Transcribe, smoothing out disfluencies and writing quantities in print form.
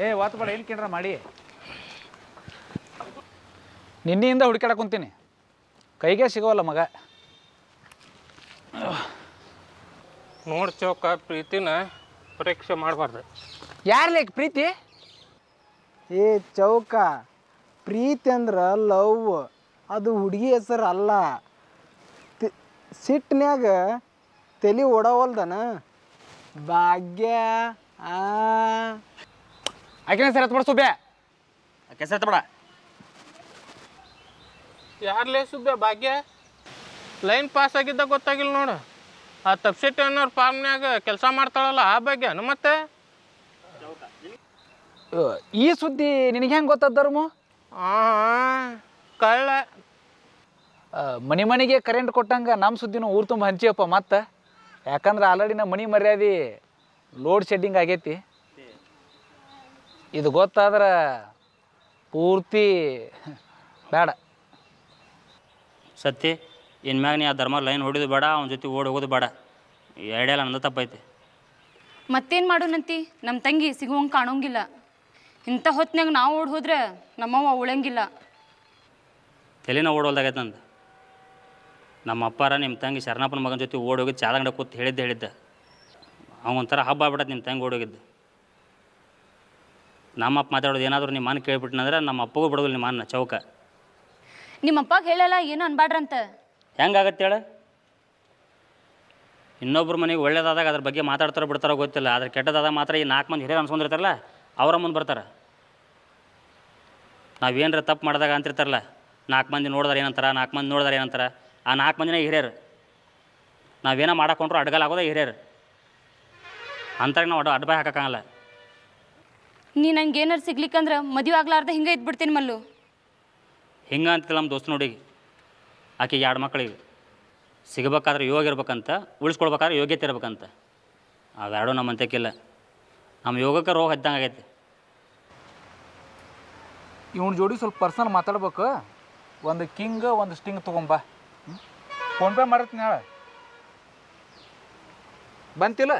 ಏ ವಾತ್ ಬೇಡ ಏನು ಕೇಳ್ರ ಮಾಡಿ ನಿನ್ನೆಯಿಂದ ಹುಡುಕಾಡಕ್ಕೆ ಕುಂತೀನಿ ಕೈಗೆ ಸಿಗೋವಲ್ಲ ಮಗ. ನೋಡಿ ಚೌಕ ಪ್ರೀತಿನ ಪರೀಕ್ಷೆ ಮಾಡಬಾರ್ದು. ಯಾರ್ಲೇಕ್ ಪ್ರೀತಿ? ಏ ಚೌಕ, ಪ್ರೀತಿ ಅಂದ್ರೆ ಲವ್, ಅದು ಹುಡುಗಿ ಹೆಸರು ಅಲ್ಲ. ಸಿಟ್ಟಿನ್ಯಾಗ ತಲೆ ಓಡವಲ್ದನ ಭಾಗ್ಯ. ಆಕಿನ ಸರ್ ಹತ್ಬೇಡ ಸುಬ್ಯ, ಆಕೆ ಸರ್ ಹತ್ಬೇಡ. ಯಾರ್ಲೇ ಸುಬ್ಬ ಭಾಗ್ಯ? ಲೈನ್ ಪಾಸ್ ಆಗಿದ್ದ ಗೊತ್ತಾಗಿಲ್ಲ ನೋಡು. ಆ ತಪ್ಸಿಟ್ಟು ಅನ್ನೋರು ಫಾರ್ಮ್ನ್ಯಾಗ ಕೆಲಸ ಮಾಡ್ತಾಳಲ್ಲ ಆ ಭಾಗ್ಯನು ಮತ್ತೆ? ಈ ಸುದ್ದಿ ನಿನಗೆ ಹೆಂಗೆ ಗೊತ್ತದ್ದರ್ಮು? ಕಳ್ಳ ಮನೆ ಮನೆಗೆ ಕರೆಂಟ್ ಕೊಟ್ಟಂಗೆ ನಮ್ಮ ಸುದ್ದಿನೂ ಊರು ತುಂಬ ಹಂಚಿಯಪ್ಪ. ಮತ್ತೆ ಯಾಕಂದ್ರೆ ಆಲ್ರೆಡಿ ನಮ್ಮ ಮನೆ ಮರ್ಯಾದೆ ಲೋಡ್ ಶೆಡ್ಡಿಂಗ್ ಆಗೈತಿ. ಇದು ಗೊತ್ತಾದ್ರೆ ಪೂರ್ತಿ ಬೇಡ. ಸತ್ತಿ ಇನ್ಮ್ಯಾಗ ನೀ ಆ ಧರ್ಮ ಲೈನ್ ಹೊಡಿದು ಬೇಡ, ಅವನ ಜೊತೆ ಓಡಿ ಹೋಗೋದು ಬೇಡ. ಐಡಿಯಲ್ಲ ನಂದು ತಪ್ಪೈತಿ. ಮತ್ತೇನು ಮಾಡೋಣಂತಿ? ನಮ್ಮ ತಂಗಿ ಸಿಗುವಂಗೆ ಕಾಣೋಂಗಿಲ್ಲ. ಇಂಥ ಹೊತ್ನಾಗ ನಾವು ಓಡಿ ಹೋದ್ರೆ ನಮ್ಮವ್ವ ಉಳಂಗಿಲ್ಲ. ತಲೆನ ಓಡೋಲ್ದಾಗೈತೆ ನಂದು. ನಮ್ಮ ಅಪ್ಪಾರ ನಿಮ್ಮ ತಂಗಿ ಶರಣಪ್ಪನ ಮಗನ ಜೊತೆ ಓಡಿ ಹೋಗಿದ್ದು ಚಾಲಂಗಡ ಕೂತು ಹೇಳಿದ್ದೆ. ಅವನೊಂಥರ ಹಬ್ಬ ಆಗ್ಬಿಡತ್ತೆ ನಿಮ್ಮ ತಂಗಿ ಓಡೋಗಿದ್ದು. ನಮ್ಮಪ್ಪ ಮಾತಾಡೋದು ಏನಾದರೂ ನಿಮ್ಮ ಮನೆ ಕೇಳಿಬಿಟ್ಟಿನಂದ್ರೆ ನಮ್ಮ ಅಪ್ಪಗೂ ಬಿಡೋದಿಲ್ಲ ನಿಮ್ಮ ಅನ್ನ ಚೌಕ. ನಿಮ್ಮ ಅಪ್ಪಗೆ ಹೇಳಲ್ಲ ಏನು ಅನ್ಬಾಡ್ರಂತ. ಹೆಂಗಾಗತ್ತೆ ಹೇಳ? ಇನ್ನೊಬ್ರ ಮನೆಗೆ ಒಳ್ಳೇದಾದಾಗ ಅದ್ರ ಬಗ್ಗೆ ಮಾತಾಡ್ತಾರೋ ಬಿಡ್ತಾರೋ ಗೊತ್ತಿಲ್ಲ. ಆದ್ರೆ ಕೆಟ್ಟದಾದಾಗ ಮಾತ್ರ ಈ 4 ಮಂದಿ ಹಿರಿಯರು ಅನ್ಸ್ಕೊಂಡಿರ್ತಾರಲ್ಲ ಅವರ ಮುಂದೆ ಬರ್ತಾರೆ. ನಾವೇನರ ತಪ್ಪು ಮಾಡಿದಾಗ ಅಂತಿರ್ತಾರಲ್ಲ, 4 ಮಂದಿ ನೋಡಿದಾರೆ ಏನಂತಾರೆ, 4 ಮಂದಿ ನೋಡಿದಾರೆ ಏನಂತಾರೆ. ಆ 4 ಮಂದಿನೇ ಹಿರಿಯರು. ನಾವೇನೋ ಮಾಡಕೊಂಡ್ರು ಅಡ್ಗಲಾಗೋದೇ ಹಿರಿಯರು. ಅಂತಾರೆ ನಾವು ಅಡ್ಬಾಯ್ ಹಾಕೋಕ್ಕಾಗಲ್ಲ. ನೀ ನಂಗೆ ಏನಾರು ಸಿಗ್ಲಿಕ್ಕಂದ್ರೆ ಮದುವೆ ಆಗ್ಲಾರ್ದೆ ಹಿಂಗೆ ಇದ್ಬಿಡ್ತೀನಿ ಮಲ್ಲು. ಹಿಂಗೆ ಅಂತಿಲ್ಲ ನಮ್ಮ ದೋಸ್ತ ನೋಡಿ. ಆಕೆಗೆ 2 ಮಕ್ಕಳಿಗೆ ಸಿಗಬೇಕಾದ್ರೆ ಯೋಗ ಇರ್ಬೇಕಂತ, ಉಳಿಸ್ಕೊಳ್ಬೇಕಾದ್ರೆ ಯೋಗ್ಯತೆ ಇರ್ಬೇಕಂತ. ಅವೆರಡೂ ನಮ್ಮ ಅಂತ್ಯಕ್ಕಿಲ್ಲ. ನಮ್ಮ ಯೋಗಕ್ಕೆ ರೋಗ ಹದ್ದಂಗೆ ಆಗೈತೆ. ಇವನ ಜೋಡಿ ಸ್ವಲ್ಪ ಪರ್ಸನಲ್ ಮಾತಾಡ್ಬೇಕು. ಒಂದು ಕಿಂಗ್ ಒಂದು ಸ್ಟಿಂಗ್ ತೊಗೊಂಬ. ಫೋನ್ಪೇ ಮಾಡಿರ್ತೀನಿ ಹೇಳ. ಬಂತಿಲ್ಲ?